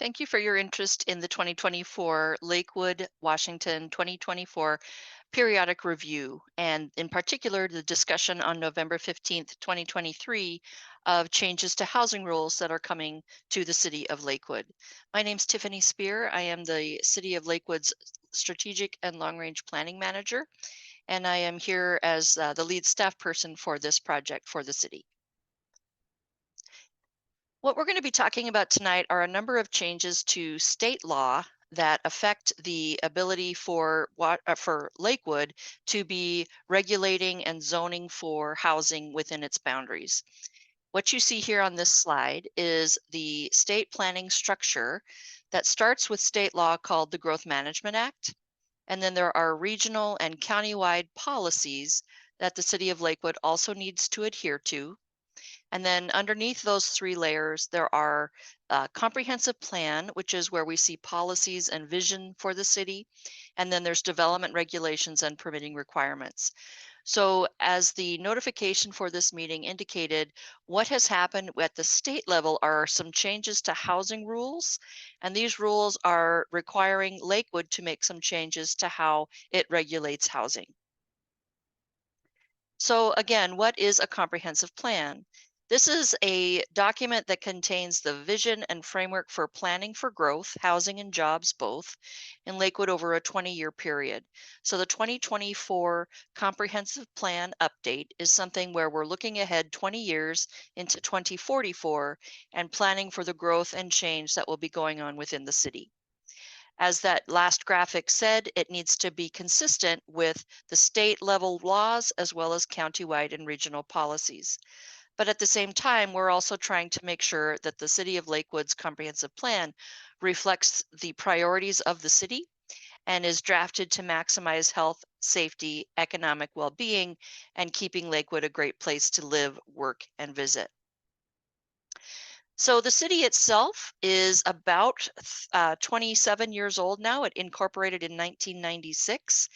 Thank you for your interest in the 2024 Lakewood, Washington 2024 periodic review, and in particular, the discussion on November 15th, 2023 of changes to housing rules that are coming to the city of Lakewood. My name's Tiffany Spear. I am the City of Lakewood's Strategic and Long Range Planning Manager, and I am here as the lead staff person for this project for the city. What we're going to be talking about tonight are a number of changes to state law that affect the ability for Lakewood to be regulating and zoning for housing within its boundaries. What you see here on this slide is the state planning structure that starts with state law called the Growth Management Act. And then there are regional and countywide policies that the city of Lakewood also needs to adhere to. And then underneath those three layers, there are a comprehensive plan, which is where we see policies and vision for the city. And then there's development regulations and permitting requirements. So as the notification for this meeting indicated, what has happened at the state level are some changes to housing rules. And these rules are requiring Lakewood to make some changes to how it regulates housing. So again, what is a comprehensive plan? This is a document that contains the vision and framework for planning for growth, housing and jobs both, in Lakewood over a 20-year period. So the 2024 comprehensive plan update is something where we're looking ahead 20 years into 2044 and planning for the growth and change that will be going on within the city. As that last graphic said, it needs to be consistent with the state level laws as well as countywide and regional policies. But at the same time, we're also trying to make sure that the City of Lakewood's comprehensive plan reflects the priorities of the city and is drafted to maximize health, safety, economic well-being, and keeping Lakewood a great place to live, work, and visit. So the city itself is about 27 years old now. It incorporated in 1996.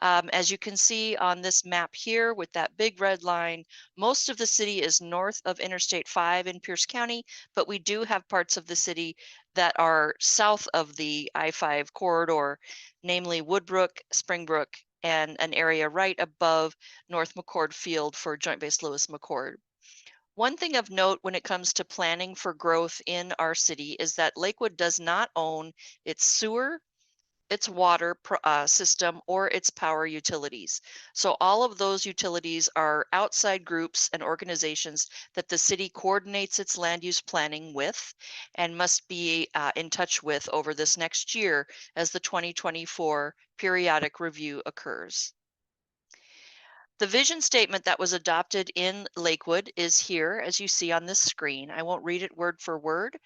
As you can see on this map here with that big red line, most of the city is north of Interstate 5 in Pierce County, but we do have parts of the city that are south of the I-5 corridor, namely Woodbrook, Springbrook, and an area right above North McCord Field for Joint Base Lewis McCord. One thing of note when it comes to planning for growth in our city is that Lakewood does not own its sewer, its water system, or its power utilities. So all of those utilities are outside groups and organizations that the city coordinates its land use planning with and must be in touch with over this next year as the 2024 periodic review occurs. The vision statement that was adopted in Lakewood is here, as you see on this screen. I won't read it word for word,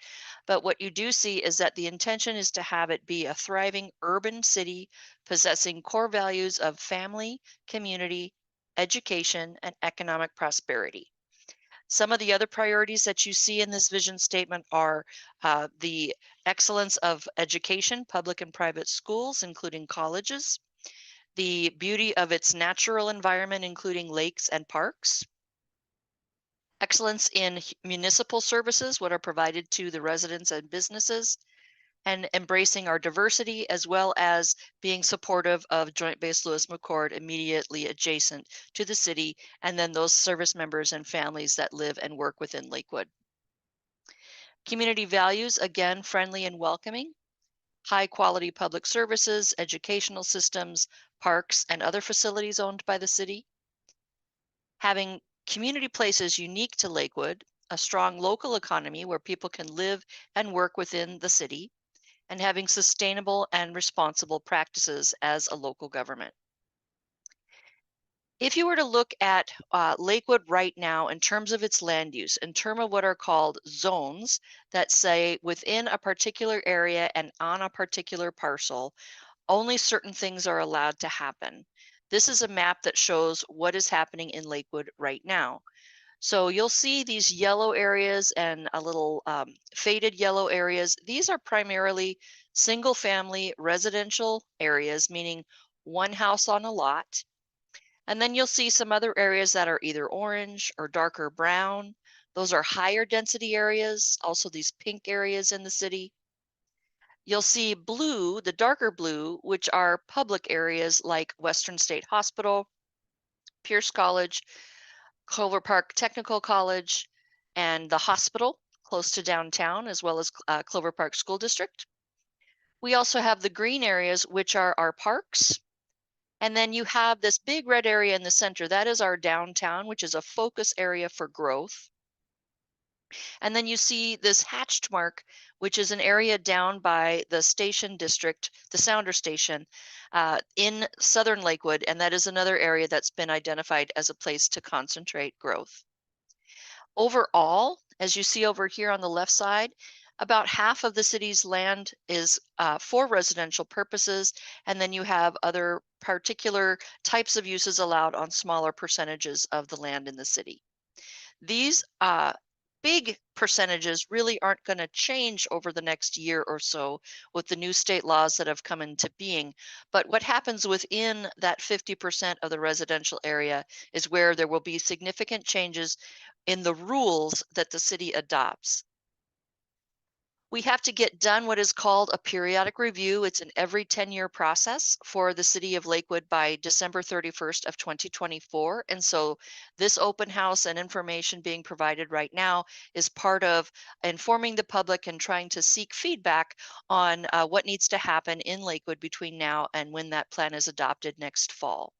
but what you do see is that the intention is to have it be a thriving urban city possessing core values of family, community, education, and economic prosperity. Some of the other priorities that you see in this vision statement are the excellence of education, public and private schools, including colleges, the beauty of its natural environment, including lakes and parks, excellence in municipal services, what are provided to the residents and businesses, and embracing our diversity, as well as being supportive of Joint Base Lewis McChord immediately adjacent to the city, and then those service members and families that live and work within Lakewood. Community values, again, friendly and welcoming, high quality public services, educational systems, parks, and other facilities owned by the city. Having community places unique to Lakewood, a strong local economy where people can live and work within the city, and having sustainable and responsible practices as a local government. If you were to look at Lakewood right now in terms of its land use, in terms of what are called zones that say within a particular area and on a particular parcel, only certain things are allowed to happen. This is a map that shows what is happening in Lakewood right now. So you'll see these yellow areas and a little faded yellow areas. These are primarily single family residential areas, meaning one house on a lot. And then you'll see some other areas that are either orange or darker brown. Those are higher density areas, also these pink areas in the city. you'll see blue, the darker blue, which are public areas like Western State Hospital, Pierce College, Clover Park Technical College, and the hospital close to downtown, as well as Clover Park School District. We also have the green areas, which are our parks. And then you have this big red area in the center. That is our downtown, which is a focus area for growth. And then you see this hatched mark, which is an area down by the station district, the Sounder Station, in southern Lakewood. And that is another area that's been identified as a place to concentrate growth. Overall, as you see over here on the left side, about half of the city's land is for residential purposes, and then you have other particular types of uses allowed on smaller percentages of the land in the city. These big percentages really aren't going to change over the next year or so with the new state laws that have come into being. But what happens within that 50% of the residential area is where there will be significant changes in the rules that the city adopts. We have to get done what is called a periodic review. It's an every 10-year process for the city of Lakewood by December 31st of 2024. And so this open house and information being provided right now is part of informing the public and trying to seek feedback on what needs to happen in Lakewood between now and when that plan is adopted next fall.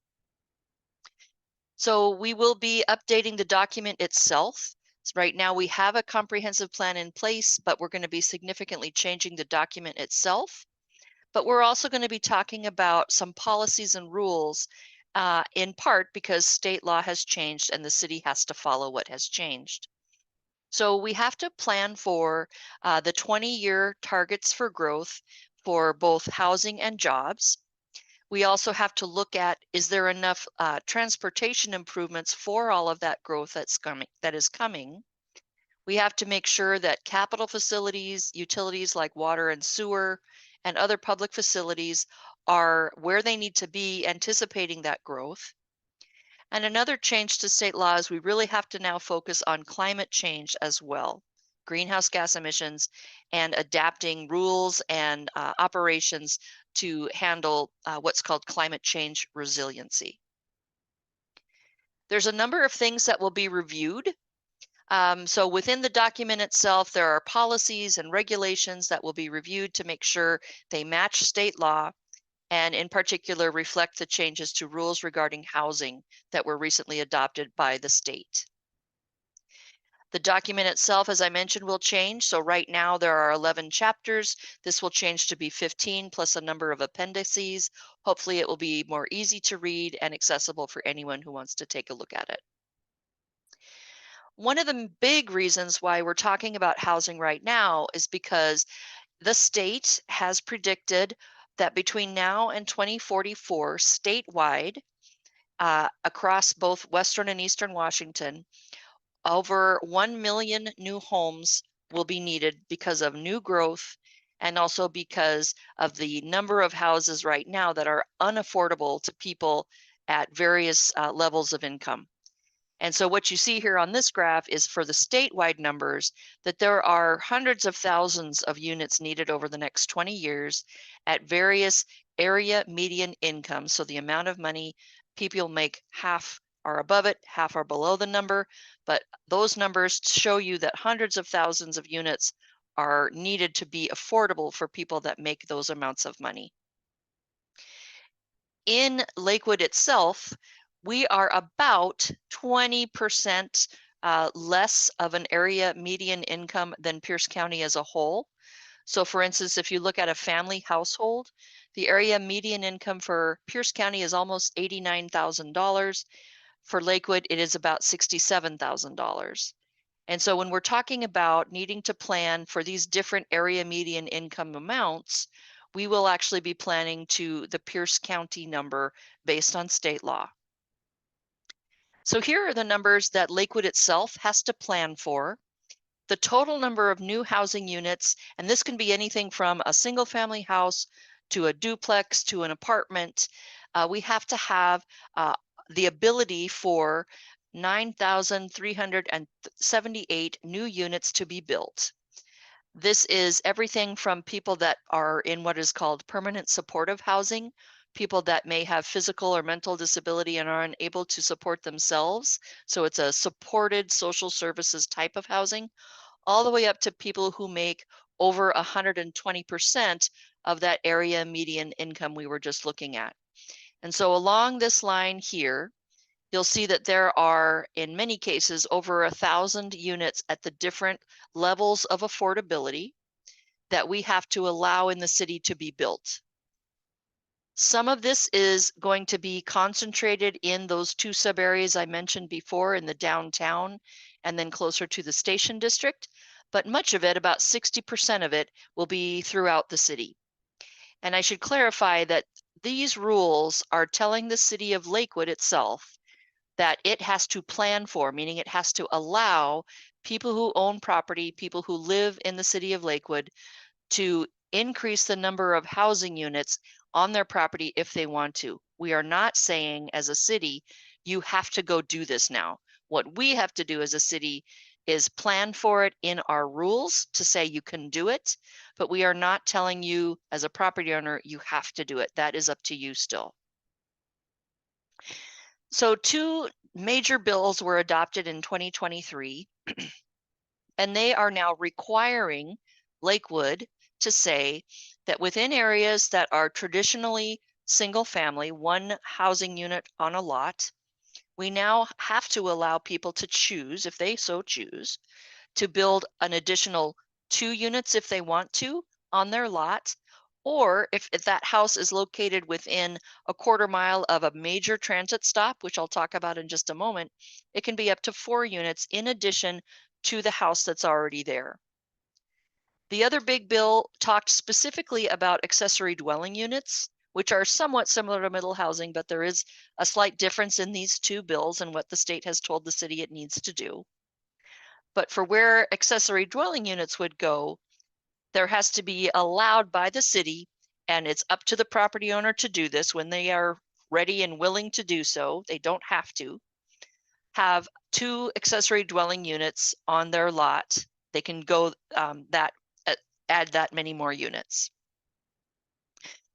So we will be updating the document itself. Right now we have a comprehensive plan in place, but we're going to be significantly changing the document itself. But we're also going to be talking about some policies and rules, in part because state law has changed and the city has to follow what has changed. So we have to plan for the 20-year targets for growth for both housing and jobs. We also have to look at, is there enough transportation improvements for all of that growth that is coming? We have to make sure that capital facilities, utilities like water and sewer, and other public facilities are where they need to be, anticipating that growth. And another change to state law is we really have to now focus on climate change as well, greenhouse gas emissions, and adapting rules and operations to handle what's called climate change resiliency. There's a number of things that will be reviewed. So within the document itself, there are policies and regulations that will be reviewed to make sure they match state law, and in particular reflect the changes to rules regarding housing that were recently adopted by the state. The document itself, as I mentioned, will change. So right now there are 11 chapters. This will change to be 15 plus a number of appendices. Hopefully it will be more easy to read and accessible for anyone who wants to take a look at it. One of the big reasons why we're talking about housing right now is because the state has predicted that between now and 2044, statewide, across both Western and Eastern Washington, over 1 million new homes will be needed because of new growth and also because of the number of houses right now that are unaffordable to people at various levels of income. And so what you see here on this graph is for the statewide numbers, that there are hundreds of thousands of units needed over the next 20 years at various area median incomes. So the amount of money people make, half are above it, half are below the number, but those numbers show you that hundreds of thousands of units are needed to be affordable for people that make those amounts of money. In Lakewood itself, we are about 20% less of an area median income than Pierce County as a whole. So for instance, if you look at a family household, the area median income for Pierce County is almost $89,000. For Lakewood, it is about $67,000. And so when we're talking about needing to plan for these different area median income amounts, we will actually be planning to the Pierce County number based on state law. So here are the numbers that Lakewood itself has to plan for. The total number of new housing units, and this can be anything from a single family house to a duplex to an apartment. We have to have the ability for 9,378 new units to be built. This is everything from people that are in what is called permanent supportive housing, people that may have physical or mental disability and are unable to support themselves. So it's a supported social services type of housing, all the way up to people who make over 120% of that area median income we were just looking at. And so along this line here, you'll see that there are, in many cases, over 1,000 units at the different levels of affordability that we have to allow in the city to be built. Some of this is going to be concentrated in those two sub areas I mentioned before in the downtown and then closer to the station district, but much of it, about 60% of it, will be throughout the city. And I should clarify that these rules are telling the city of Lakewood itself that it has to plan for, meaning it has to allow people who own property, people who live in the city of Lakewood, to increase the number of housing units on their property if they want to. We are not saying as a city, you have to go do this now. What we have to do as a city is plan for it in our rules to say you can do it, but we are not telling you as a property owner, you have to do it. That is up to you still. So two major bills were adopted in 2023, and they are now requiring Lakewood to say that within areas that are traditionally single family, one housing unit on a lot, we now have to allow people to choose, if they so choose, to build an additional 2 units if they want to on their lot, or if that house is located within a quarter mile of a major transit stop, which I'll talk about in just a moment, it can be up to 4 units in addition to the house that's already there. The other big bill talked specifically about accessory dwelling units, which are somewhat similar to middle housing, but there is a slight difference in these two bills and what the state has told the city it needs to do. But for where accessory dwelling units would go, there has to be allowed by the city, and it's up to the property owner to do this when they are ready and willing to do so. They don't have to have 2 accessory dwelling units on their lot. They can go add that many more units.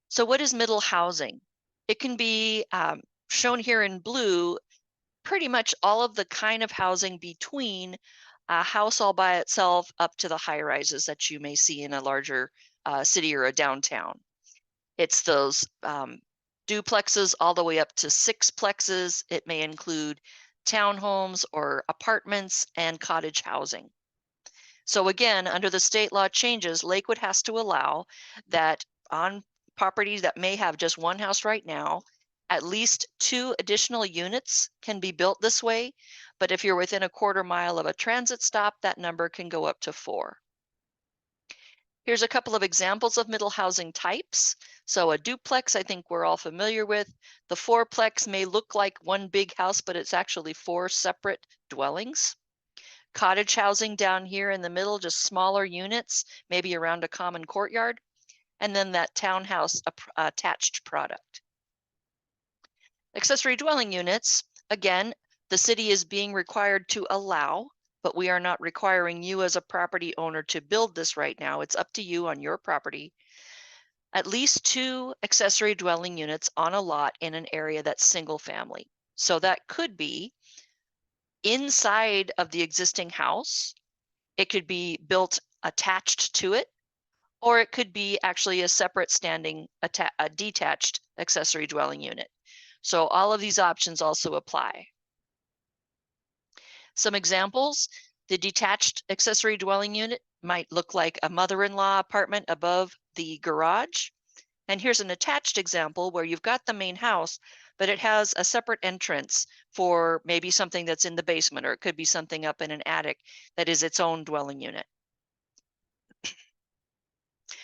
So what is middle housing? It can be shown here in blue, pretty much all of the kind of housing between a house all by itself up to the high rises that you may see in a larger city or a downtown. It's those duplexes all the way up to sixplexes. It may include townhomes or apartments and cottage housing. So again, under the state law changes, Lakewood has to allow that on properties that may have just one house right now, at least 2 additional units can be built this way. But if you're within a quarter mile of a transit stop, that number can go up to 4. Here's a couple of examples of middle housing types. So a duplex, I think we're all familiar with. The fourplex may look like one big house, but it's actually 4 separate dwellings. Cottage housing down here in the middle, just smaller units, maybe around a common courtyard, and then that townhouse attached product. Accessory dwelling units, again, the city is being required to allow, but we are not requiring you as a property owner to build this right now. It's up to you on your property. At least 2 accessory dwelling units on a lot in an area that's single family. So that could be inside of the existing house. It could be built attached to it, or it could be actually a separate standing a detached accessory dwelling unit. So all of these options also apply. Some examples, the detached accessory dwelling unit might look like a mother-in-law apartment above the garage. And here's an attached example where you've got the main house, but it has a separate entrance for maybe something that's in the basement, or it could be something up in an attic that is its own dwelling unit.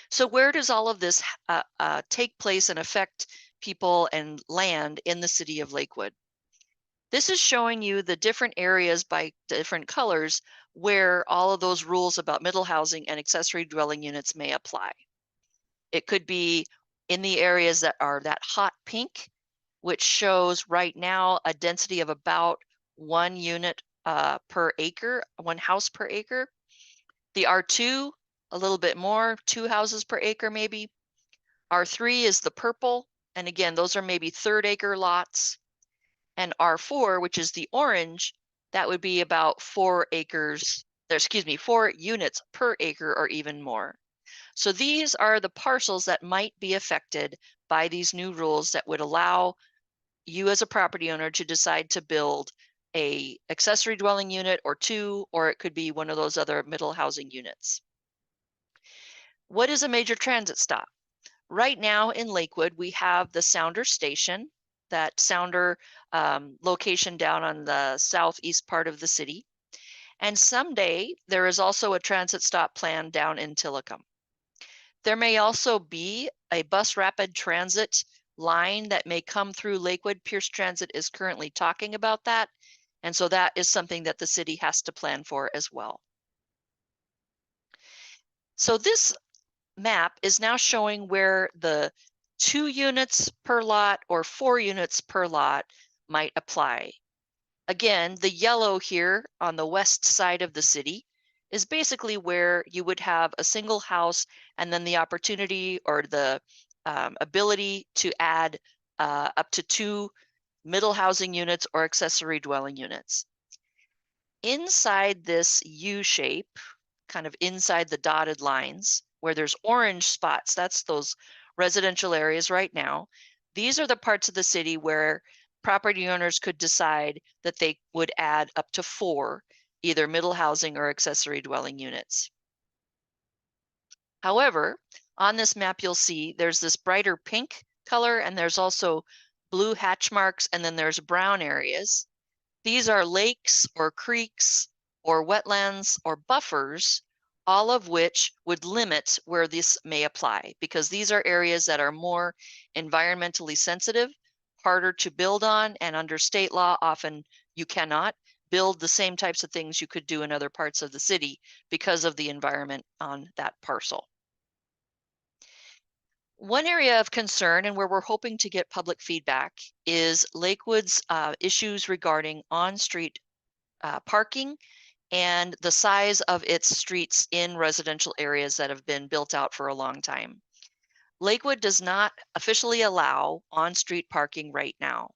So where does all of this take place and affect people and land in the city of Lakewood? This is showing you the different areas by different colors where all of those rules about middle housing and accessory dwelling units may apply. It could be in the areas that are that hot pink, which shows right now a density of about 1 unit per acre, 1 house per acre. The R2 a little bit more, 2 houses per acre maybe. R3 is the purple, and again, those are maybe third acre lots. And R4, which is the orange, that would be about 4 acres, excuse me, 4 units per acre or even more. So these are the parcels that might be affected by these new rules that would allow you as a property owner to decide to build a accessory dwelling unit or two, or it could be one of those other middle housing units. What is a major transit stop? Right now in Lakewood, we have the Sounder Station, that Sounder location down on the southeast part of the city. And someday there is also a transit stop planned down in Tillicum. There may also be a bus rapid transit line that may come through Lakewood. Pierce Transit is currently talking about that. And so that is something that the city has to plan for as well. So this map is now showing where the 2 units per lot or 4 units per lot might apply. Again, the yellow here on the west side of the city is basically where you would have a single house and then the opportunity or the ability to add up to 2 middle housing units or accessory dwelling units. Inside this U shape, kind of inside the dotted lines, where there's orange spots, that's those residential areas right now. These are the parts of the city where property owners could decide that they would add up to 4, either middle housing or accessory dwelling units. However, on this map, you'll see there's this brighter pink color, and there's also blue hatch marks, and then there's brown areas. These are lakes or creeks or wetlands or buffers, all of which would limit where this may apply, because these are areas that are more environmentally sensitive, harder to build on, and under state law, often you cannot build the same types of things you could do in other parts of the city because of the environment on that parcel. One area of concern and where we're hoping to get public feedback is Lakewood's issues regarding on-street parking and the size of its streets in residential areas that have been built out for a long time. Lakewood does not officially allow on-street parking right now,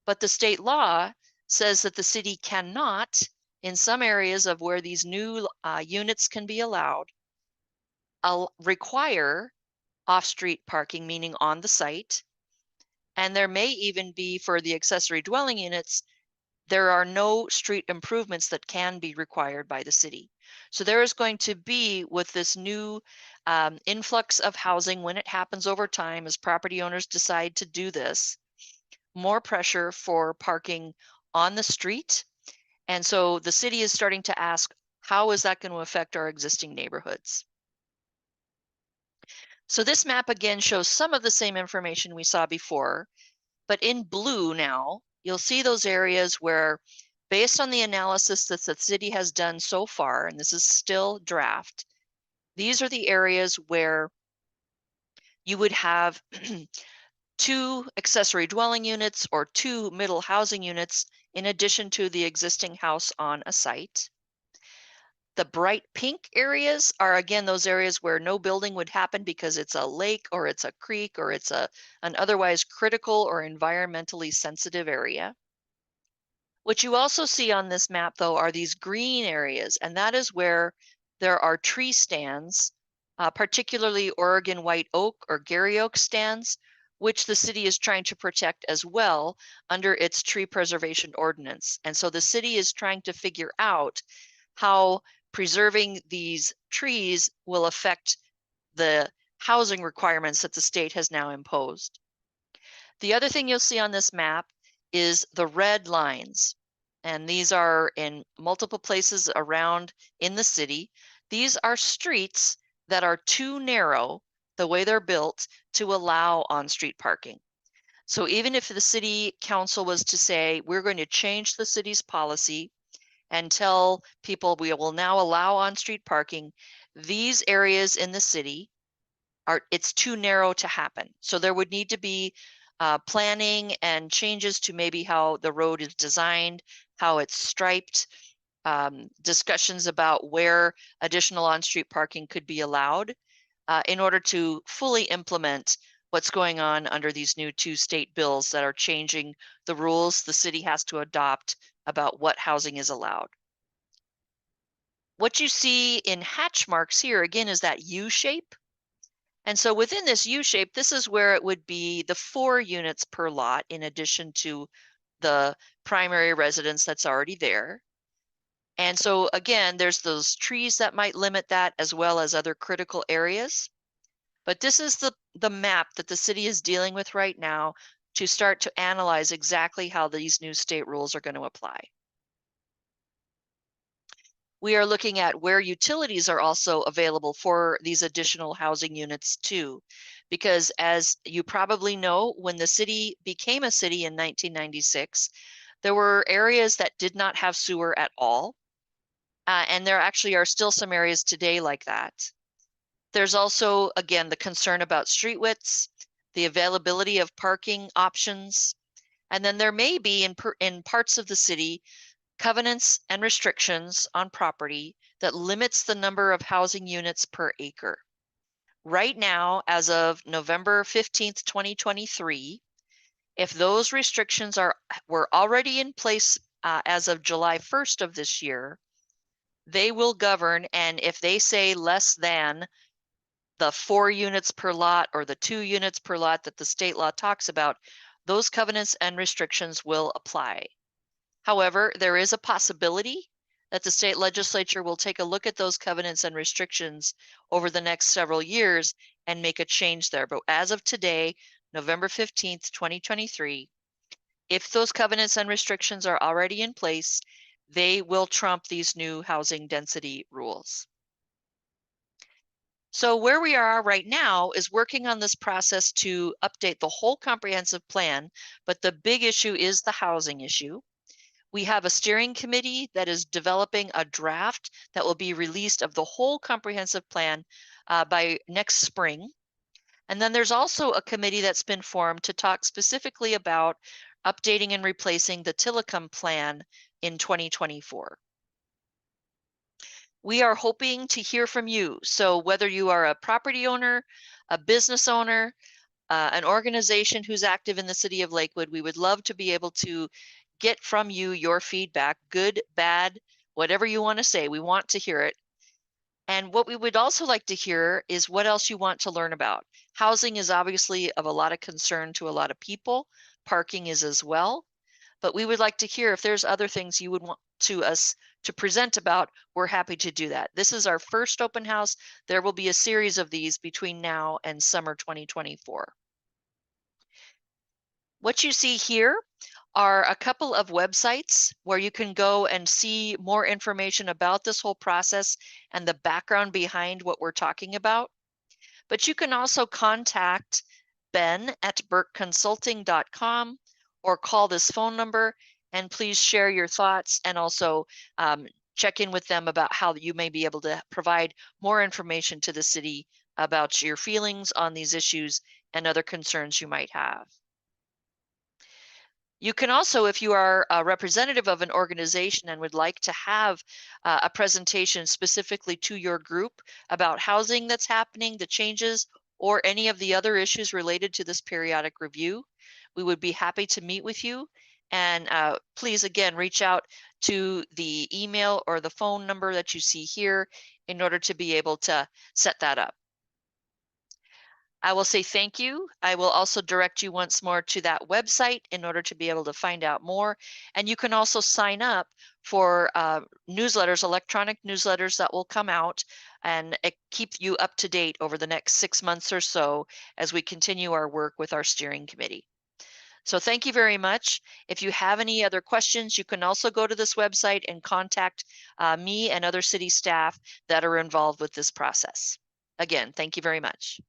but the state law says that the city cannot, in some areas of where these new units can be allowed, require off-street parking, meaning on the site. And there may even be, for the accessory dwelling units, there are no street improvements that can be required by the city. So there is going to be, with this new influx of housing, when it happens over time, as property owners decide to do this, more pressure for parking on the street. And so the city is starting to ask, how is that going to affect our existing neighborhoods? So this map again shows some of the same information we saw before, but in blue now, you'll see those areas where, based on the analysis that the city has done so far, and this is still draft, these are the areas where you would have 2 accessory dwelling units or 2 middle housing units in addition to the existing house on a site. The bright pink areas are, again, those areas where no building would happen because it's a lake or it's a creek or it's an otherwise critical or environmentally sensitive area. What you also see on this map, though, are these green areas, and that is where there are tree stands, particularly Oregon white oak or Gary oak stands, which the city is trying to protect as well under its tree preservation ordinance. And so the city is trying to figure out how preserving these trees will affect the housing requirements that the state has now imposed. The other thing you'll see on this map is the red lines, and these are in multiple places around in the city. These are streets that are too narrow, the way they're built, to allow on-street parking. So even if the city council was to say, we're going to change the city's policy and tell people we will now allow on-street parking, these areas in the city it's too narrow to happen. So there would need to be planning and changes to maybe how the road is designed, how it's striped, discussions about where additional on-street parking could be allowed in order to fully implement what's going on under these new 2 state bills that are changing the rules the city has to adopt about what housing is allowed. What you see in hatch marks here, again, is that U shape. And so within this U shape, this is where it would be the 4 units per lot in addition to the primary residence that's already there. And so again, there's those trees that might limit that as well as other critical areas. But this is the map that the city is dealing with right now to start to analyze exactly how these new state rules are going to apply. We are looking at where utilities are also available for these additional housing units too. Because as you probably know, when the city became a city in 1996, there were areas that did not have sewer at all. And there actually are still some areas today like that. There's also, again, the concern about street widths, the availability of parking options, and then there may be in parts of the city covenants and restrictions on property that limits the number of housing units per acre. Right now, as of November 15th, 2023, if those restrictions were already in place as of July 1st of this year, they will govern, and if they say less than the 4 units per lot or the 2 units per lot that the state law talks about, those covenants and restrictions will apply. However, there is a possibility that the state legislature will take a look at those covenants and restrictions over the next several years and make a change there. But as of today, November 15th, 2023, if those covenants and restrictions are already in place, they will trump these new housing density rules. So where we are right now is working on this process to update the whole comprehensive plan, but the big issue is the housing issue. We have a steering committee that is developing a draft that will be released of the whole comprehensive plan by next spring. And then there's also a committee that's been formed to talk specifically about updating and replacing the Tillicum plan in 2024. We are hoping to hear from you. So whether you are a property owner, a business owner, an organization who's active in the city of Lakewood, we would love to be able to get from you your feedback, good, bad, whatever you want to say. We want to hear it. And what we would also like to hear is what else you want to learn about. Housing is obviously of a lot of concern to a lot of people. Parking is as well. But we would like to hear if there's other things you would want us to present about. We're happy to do that. This is our first open house. There will be a series of these between now and summer 2024. What you see here are a couple of websites where you can go and see more information about this whole process and the background behind what we're talking about. But you can also contact Ben at burkeconsulting.com or call this phone number, and please share your thoughts and also check in with them about how you may be able to provide more information to the city about your feelings on these issues and other concerns you might have. You can also, if you are a representative of an organization and would like to have a presentation specifically to your group about housing that's happening, the changes, or any of the other issues related to this periodic review, we would be happy to meet with you. And please, again, reach out to the email or the phone number that you see here in order to be able to set that up. I will say thank you. I will also direct you once more to that website in order to be able to find out more. And you can also sign up for newsletters, electronic newsletters that will come out and keep you up to date over the next 6 months or so as we continue our work with our steering committee. So thank you very much. If you have any other questions, you can also go to this website and contact me and other city staff that are involved with this process. Again, thank you very much.